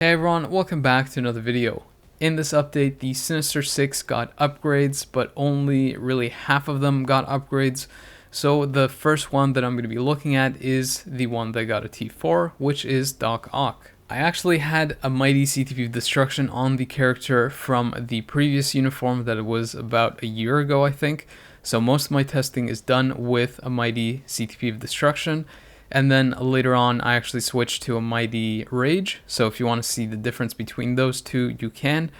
Hey everyone, welcome back to another video. In this update, the Sinister 6 got upgrades, but only really half of them got upgrades. So the first one that I'm going to be looking at is the one that got a T4, which is Doc Ock. I actually had a mighty CTP of destruction on the character from the previous uniform that it was about a year ago, I think. So most of my testing is done with a mighty CTP of destruction. And then later on, I actually switched to a mighty Rage. So if you want to see the difference between those two, you can.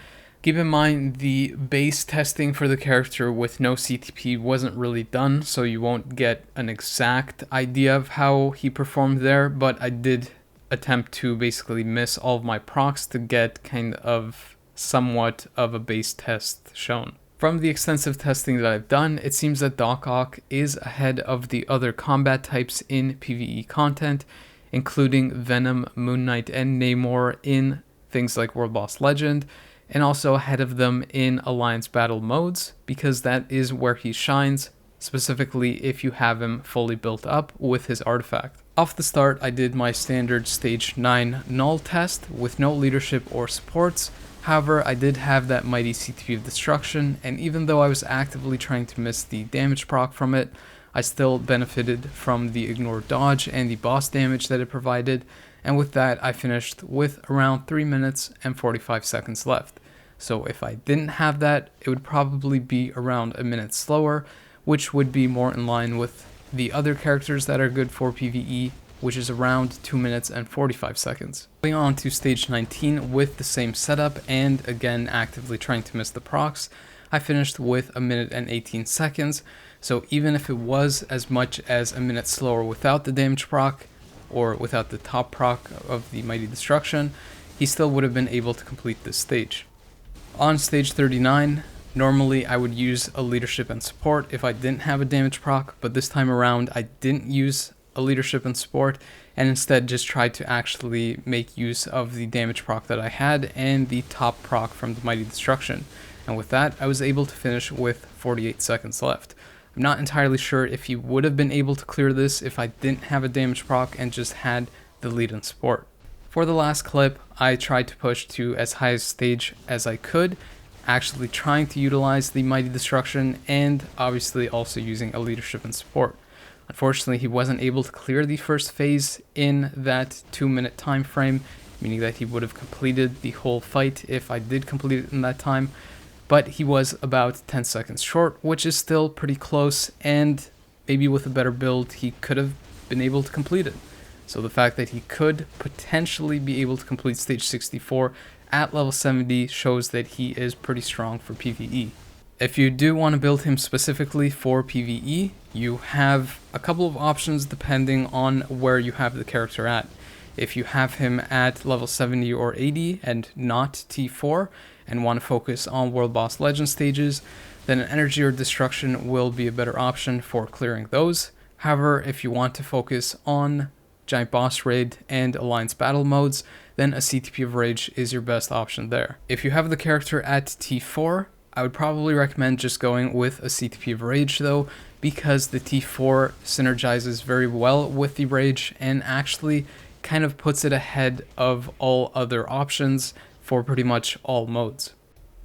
Keep in mind, the base testing for the character with no CTP wasn't really done, so you won't get an exact idea of how he performed there, but I did attempt to basically miss all of my procs to get kind of somewhat of a base test shown. From the extensive testing that I've done, it seems that Doc Ock is ahead of the other combat types in PvE content, including Venom, Moon Knight, and Namor in things like World Boss Legend, and also ahead of them in Alliance Battle modes, because that is where he shines, specifically if you have him fully built up with his artifact. Off the start, I did my standard Stage 9 Knull test with no leadership or supports. However, I did have that mighty CTP of destruction, and even though I was actively trying to miss the damage proc from it, I still benefited from the ignore dodge and the boss damage that it provided, and with that I finished with around 3 minutes and 45 seconds left. So if I didn't have that, it would probably be around a minute slower, which would be more in line with the other characters that are good for PvE, which is around 2 minutes and 45 seconds. Going on to stage 19 with the same setup and again actively trying to miss the procs, I finished with a minute and 18 seconds, so even if it was as much as a minute slower without the damage proc, or without the top proc of the Mighty Destruction, he still would have been able to complete this stage. On stage 39, normally I would use a leadership and support if I didn't have a damage proc, but this time around I didn't use a leadership and support, and instead just tried to actually make use of the damage proc that I had and the top proc from the Mighty Destruction. And with that, I was able to finish with 48 seconds left. I'm not entirely sure if he would have been able to clear this if I didn't have a damage proc and just had the lead and support. For the last clip, I tried to push to as high a stage as I could, actually trying to utilize the Mighty Destruction and obviously also using a leadership and support. Unfortunately, he wasn't able to clear the first phase in that 2-minute time frame, meaning that he would have completed the whole fight if I did complete it in that time, but he was about 10 seconds short, which is still pretty close, and maybe with a better build he could have been able to complete it. So the fact that he could potentially be able to complete stage 64 at level 70 shows that he is pretty strong for PvE. If you do want to build him specifically for PvE, you have a couple of options depending on where you have the character at. If you have him at level 70 or 80 and not T4 and want to focus on World Boss Legend stages, then an energy or destruction will be a better option for clearing those. However, if you want to focus on Giant Boss Raid and Alliance Battle modes, then a CTP of Rage is your best option there. If you have the character at T4, I would probably recommend just going with a CTP of Rage though, because the T4 synergizes very well with the Rage and actually kind of puts it ahead of all other options for pretty much all modes.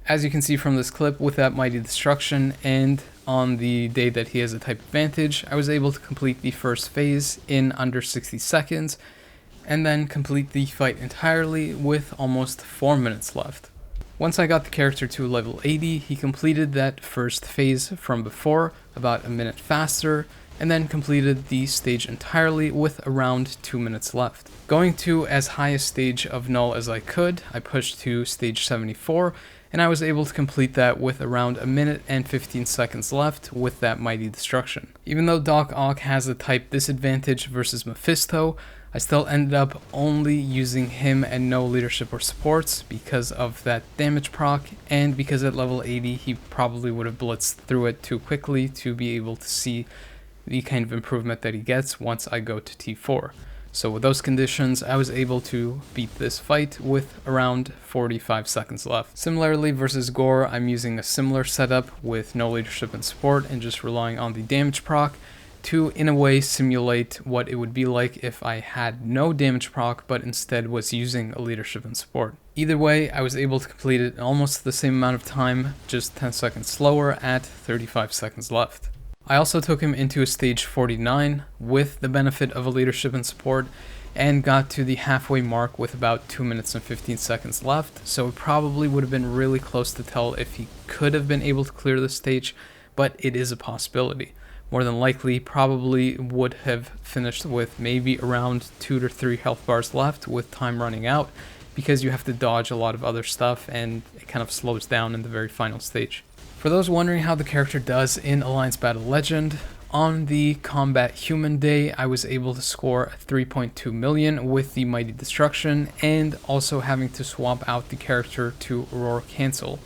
As you can see from this clip, with that Mighty Destruction and on the day that he has a type advantage, I was able to complete the first phase in under 60 seconds and then complete the fight entirely with almost 4 minutes left. Once I got the character to level 80, he completed that first phase from before about a minute faster, and then completed the stage entirely with around 2 minutes left. Going to as high a stage of Knull as I could, I pushed to stage 74, and I was able to complete that with around a minute and 15 seconds left with that Mighty Destruction. Even though Doc Ock has a type disadvantage versus Mephisto, I still ended up only using him and no leadership or supports because of that damage proc, and because at level 80 he probably would have blitzed through it too quickly to be able to see the kind of improvement that he gets once I go to T4. So with those conditions, I was able to beat this fight with around 45 seconds left. Similarly versus Gorr, I'm using a similar setup with no leadership and support and just relying on the damage proc. to, in a way, simulate what it would be like if I had no damage proc, but instead was using a leadership and support. Either way, I was able to complete it in almost the same amount of time, just 10 seconds slower at 35 seconds left. I also took him into a stage 49 with the benefit of a leadership and support, and got to the halfway mark with about 2 minutes and 15 seconds left, so it probably would have been really close to tell if he could have been able to clear the stage, but it is a possibility. More than likely, probably would have finished with maybe around 2 to 3 health bars left with time running out, because you have to dodge a lot of other stuff and it kind of slows down in the very final stage. For those wondering how the character does in Alliance Battle Legend, on the Combat Human Day, I was able to score 3.2 million with the Mighty Destruction, and also having to swap out the character to Roar Cancel.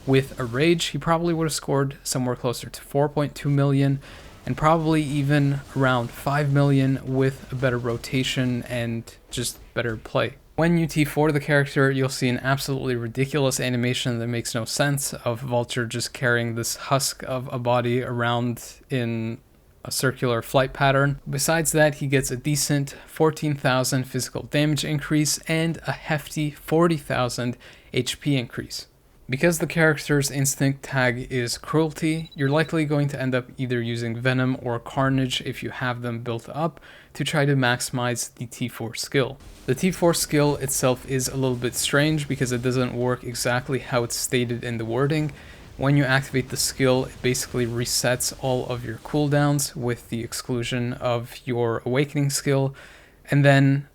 With a Rage, he probably would have scored somewhere closer to 4.2 million, and probably even around 5 million with a better rotation and just better play. When you T4 the character, you'll see an absolutely ridiculous animation that makes no sense of Vulture just carrying this husk of a body around in a circular flight pattern. Besides that, he gets a decent 14,000 physical damage increase and a hefty 40,000 HP increase. Because the character's instinct tag is Cruelty, you're likely going to end up either using Venom or Carnage if you have them built up to try to maximize the T4 skill. The T4 skill itself is a little bit strange because it doesn't work exactly how it's stated in the wording. When you activate the skill, it basically resets all of your cooldowns with the exclusion of your Awakening skill, and then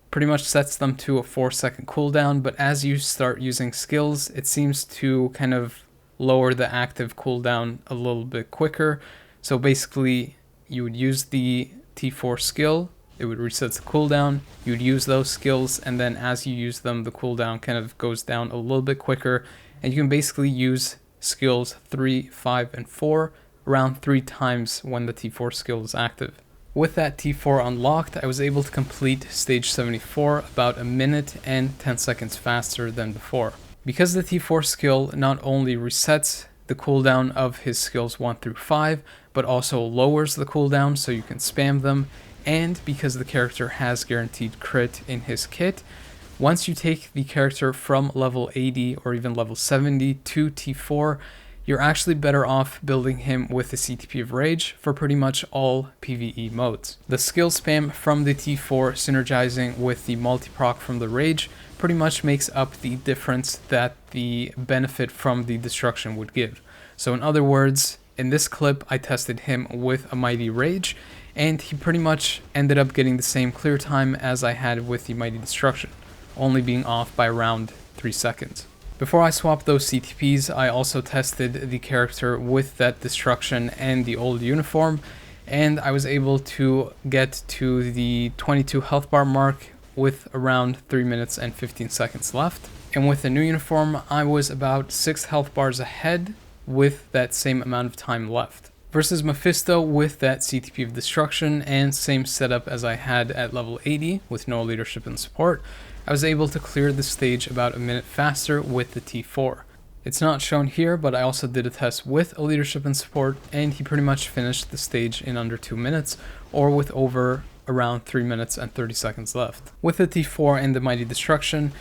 pretty much sets them to a 4-second cooldown, but as you start using skills, it seems to kind of lower the active cooldown a little bit quicker. So basically, you would use the T4 skill, it would reset the cooldown, you'd use those skills, and then as you use them, the cooldown kind of goes down a little bit quicker, and you can basically use skills 3, 5, and 4 around 3 times when the T4 skill is active. With that T4 unlocked, I was able to complete stage 74 about a minute and 10 seconds faster than before. Because the T4 skill not only resets the cooldown of his skills 1 through 5, but also lowers the cooldown so you can spam them, and because the character has guaranteed crit in his kit, once you take the character from level 80 or even level 70 to T4, you're actually better off building him with the CTP of Rage for pretty much all PvE modes. The skill spam from the T4 synergizing with the multi-proc from the Rage pretty much makes up the difference that the benefit from the destruction would give. So in other words, in this clip I tested him with a Mighty Rage, and he pretty much ended up getting the same clear time as I had with the Mighty Destruction, only being off by around 3 seconds. Before I swapped those CTPs, I also tested the character with that destruction and the old uniform, and I was able to get to the 22 health bar mark with around 3 minutes and 15 seconds left. And with the new uniform, I was about 6 health bars ahead with that same amount of time left. Versus Mephisto with that CTP of destruction and same setup as I had at level 80 with no leadership and support, I was able to clear the stage about a minute faster with the T4. It's not shown here, but I also did a test with a leadership and support, and he pretty much finished the stage in under 2 minutes, or with over around 3 minutes and 30 seconds left. With the T4 and the Mighty Destruction,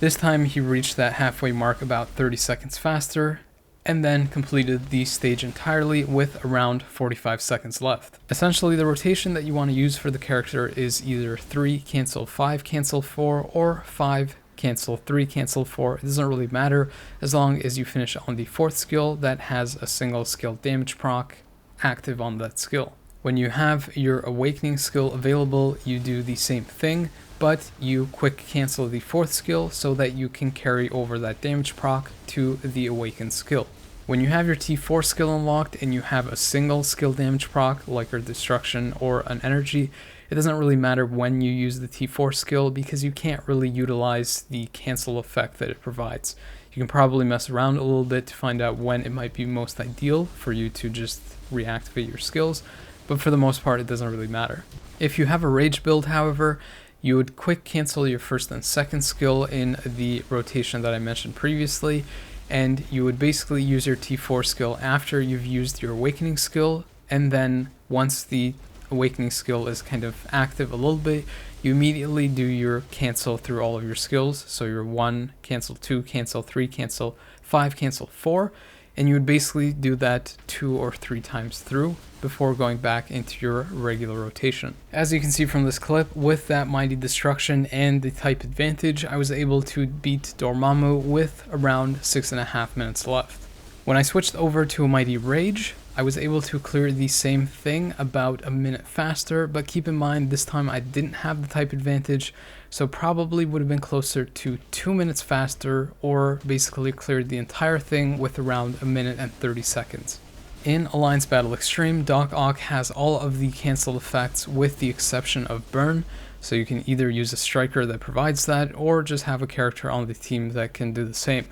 this time he reached that halfway mark about 30 seconds faster, and then completed the stage entirely with around 45 seconds left. Essentially, the rotation that you want to use for the character is either 3 cancel 5 cancel 4 or 5 cancel 3 cancel 4. It doesn't really matter as long as you finish on the 4th skill that has a single skill damage proc active on that skill. When you have your Awakening skill available, you do the same thing, but you quick cancel the 4th skill so that you can carry over that damage proc to the Awakened skill. When you have your T4 skill unlocked and you have a single skill damage proc, like a Destruction or an Energy, it doesn't really matter when you use the T4 skill because you can't really utilize the cancel effect that it provides. You can probably mess around a little bit to find out when it might be most ideal for you to just reactivate your skills, but for the most part it doesn't really matter. If you have a Rage build, however, you would quick cancel your 1st and 2nd skill in the rotation that I mentioned previously, and you would basically use your T4 skill after you've used your Awakening skill, and then once the awakening skill is kind of active a little bit, you immediately do your cancel through all of your skills. So your 1, cancel 2, cancel 3, cancel 5, cancel 4, and you would basically do that 2 or 3 times through before going back into your regular rotation. As you can see from this clip, with that Mighty Destruction and the type advantage, I was able to beat Dormammu with around 6.5 minutes left. When I switched over to a Mighty Rage, I was able to clear the same thing about a minute faster, but keep in mind this time I didn't have the type advantage, so probably would have been closer to 2 minutes faster, or basically cleared the entire thing with around a minute and 30 seconds. In Alliance Battle Extreme, Doc Ock has all of the cancel effects with the exception of Burn, so you can either use a striker that provides that, or just have a character on the team that can do the same.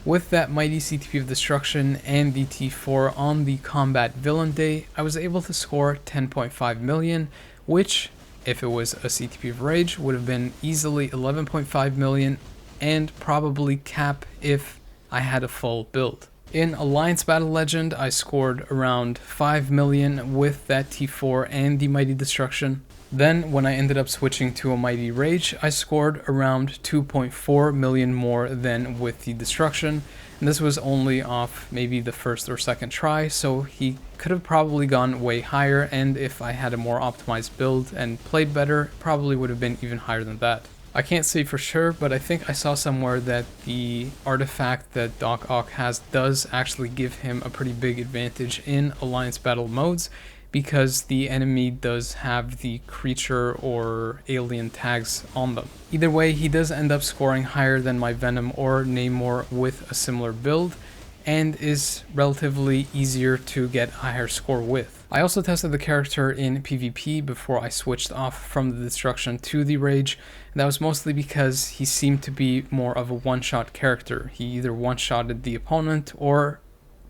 With that Mighty CTP of Destruction and the T4 on the Combat Villain Day, I was able to score 10.5 million, which, if it was a CTP of Rage, would have been easily 11.5 million, and probably cap if I had a full build. In Alliance Battle Legend, I scored around 5 million with that T4 and the Mighty Destruction. Then, when I ended up switching to a Mighty Rage, I scored around 2.4 million more than with the Destruction, and this was only off maybe the first or second try, so he could have probably gone way higher, and if I had a more optimized build and played better, probably would have been even higher than that. I can't say for sure, but I think I saw somewhere that the artifact that Doc Ock has does actually give him a pretty big advantage in Alliance Battle modes, because the enemy does have the creature or alien tags on them. Either way, he does end up scoring higher than my Venom or Namor with a similar build, and is relatively easier to get a higher score with. I also tested the character in PvP before I switched off from the Destruction to the Rage, and that was mostly because he seemed to be more of a one-shot character. He either one-shotted the opponent or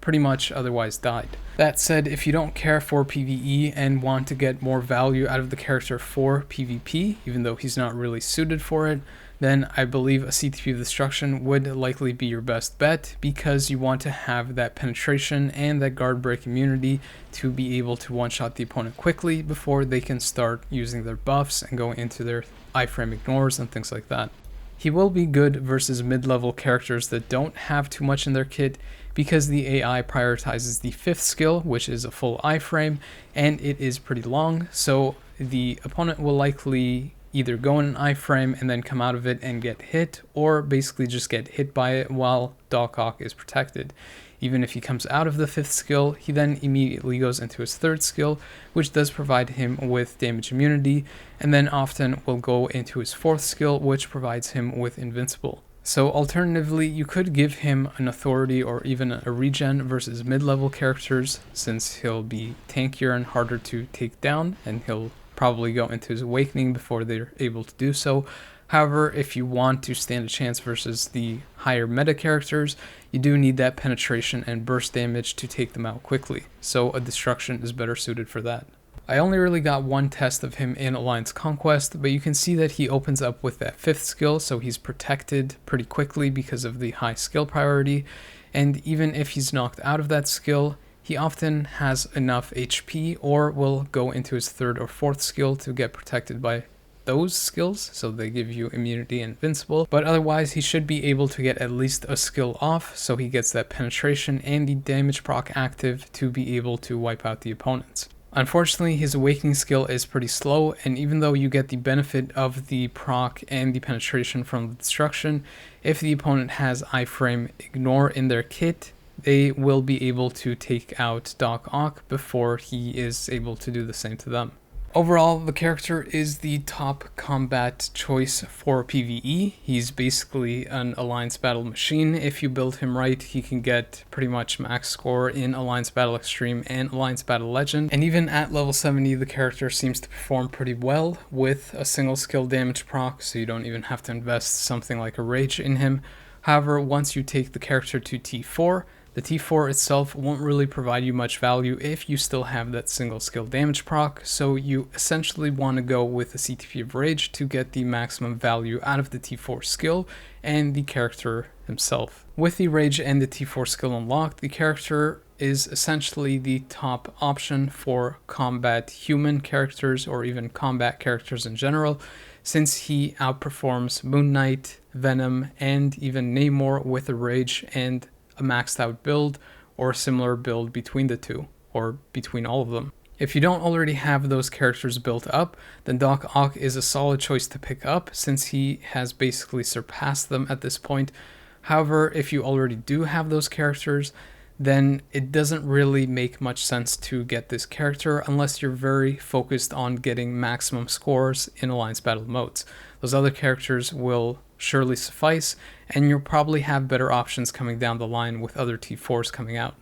pretty much otherwise died. That said, if you don't care for PvE and want to get more value out of the character for PvP, even though he's not really suited for it, then I believe a CTP of Destruction would likely be your best bet, because you want to have that penetration and that guard break immunity to be able to one-shot the opponent quickly before they can start using their buffs and go into their iframe ignores and things like that. He will be good versus mid-level characters that don't have too much in their kit, because the AI prioritizes the 5th skill, which is a full iframe, and it is pretty long, so the opponent will likely either go in an iframe and then come out of it and get hit, or basically just get hit by it while Doc Ock is protected. Even if he comes out of the 5th skill, he then immediately goes into his 3rd skill, which does provide him with damage immunity, and then often will go into his 4th skill, which provides him with invincible. So alternatively, you could give him an authority or even a regen versus mid-level characters, since he'll be tankier and harder to take down, and he'll probably go into his awakening before they're able to do so. However, if you want to stand a chance versus the higher meta characters, you do need that penetration and burst damage to take them out quickly, so a Destruction is better suited for that. I only really got one test of him in Alliance Conquest, but you can see that he opens up with that 5th skill, so he's protected pretty quickly because of the high skill priority, and even if he's knocked out of that skill, he often has enough HP or will go into his 3rd or 4th skill to get protected by those skills, so they give you immunity and invincible, but otherwise he should be able to get at least a skill off, so he gets that penetration and the damage proc active to be able to wipe out the opponents. Unfortunately, his awakening skill is pretty slow, and even though you get the benefit of the proc and the penetration from the Destruction, if the opponent has iframe ignore in their kit, they will be able to take out Doc Ock before he is able to do the same to them. Overall, the character is the top combat choice for PvE. He's basically an Alliance Battle machine. If you build him right, he can get pretty much max score in Alliance Battle Extreme and Alliance Battle Legend. And even at level 70, the character seems to perform pretty well with a single skill damage proc, so you don't even have to invest something like a Rage in him. However, once you take the character to T4, the T4 itself won't really provide you much value if you still have that single skill damage proc, so you essentially want to go with a CTP of Rage to get the maximum value out of the T4 skill and the character himself. With the Rage and the T4 skill unlocked, the character is essentially the top option for combat human characters or even combat characters in general, since he outperforms Moon Knight, Venom, and even Namor with a Rage and a maxed out build or a similar build between the two, or between all of them. If you don't already have those characters built up, then Doc Ock is a solid choice to pick up since he has basically surpassed them at this point. However, if you already do have those characters, then it doesn't really make much sense to get this character unless you're very focused on getting maximum scores in Alliance Battle modes. Those other characters will surely suffice, and you'll probably have better options coming down the line with other T4s coming out.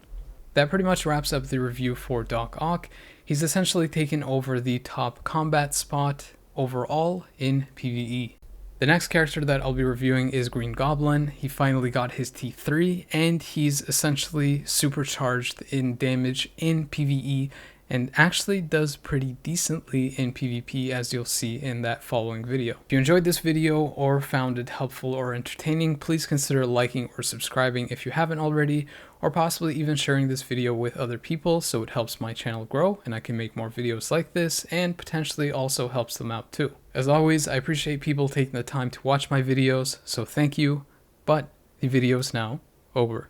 That pretty much wraps up the review for Doc Ock. He's essentially taken over the top combat spot overall in PvE. The next character that I'll be reviewing is Green Goblin. He finally got his T3, and he's essentially supercharged in damage in PvE, and actually does pretty decently in PvP, as you'll see in that following video. If you enjoyed this video or found it helpful or entertaining, please consider liking or subscribing if you haven't already, or possibly even sharing this video with other people so it helps my channel grow and I can make more videos like this, and potentially also helps them out too. As always, I appreciate people taking the time to watch my videos, so thank you, but the video is now over.